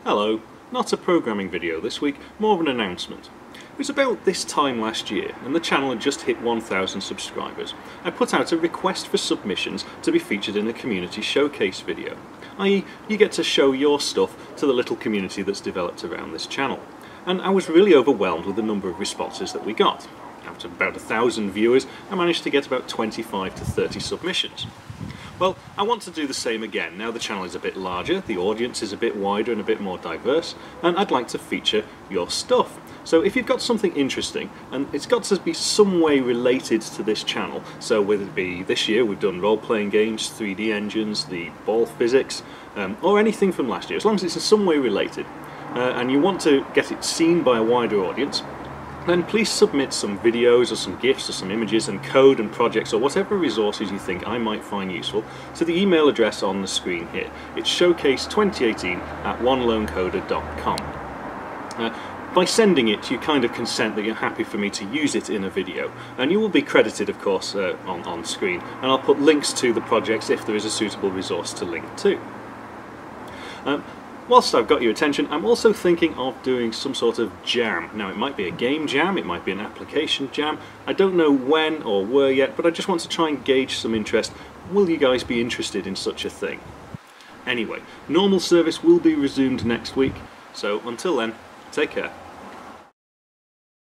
Hello, not a programming video this week, more of an announcement. It was about this time last year and the channel had just hit 1,000 subscribers. I put out a request for submissions to be featured in a community showcase video, i.e. you get to show your stuff to the little community that's developed around this channel. And I was really overwhelmed with the number of responses that we got. Out of about 1,000 viewers, I managed to get about 25 to 30 submissions. Well, I want to do the same again. Now the channel is a bit larger, the audience is a bit wider and a bit more diverse, and I'd like to feature your stuff. So if you've got something interesting, and it's got to be some way related to this channel, so whether it be this year we've done role-playing games, 3D engines, the ball physics, or anything from last year, as long as it's in some way related, and you want to get it seen by a wider audience, then please submit some videos or some GIFs or some images and code and projects or whatever resources you think I might find useful to the email address on the screen here. It's showcase2018@onelonecoder.com. By sending it, you kind of consent that you're happy for me to use it in a video, and you will be credited, of course, on screen, and I'll put links to the projects if there is a suitable resource to link to. Whilst I've got your attention, I'm also thinking of doing some sort of jam. Now it might be a game jam, it might be an application jam. I don't know when or where yet, but I just want to try and gauge some interest. Will you guys be interested in such a thing? Anyway, normal service will be resumed next week, so until then, take care.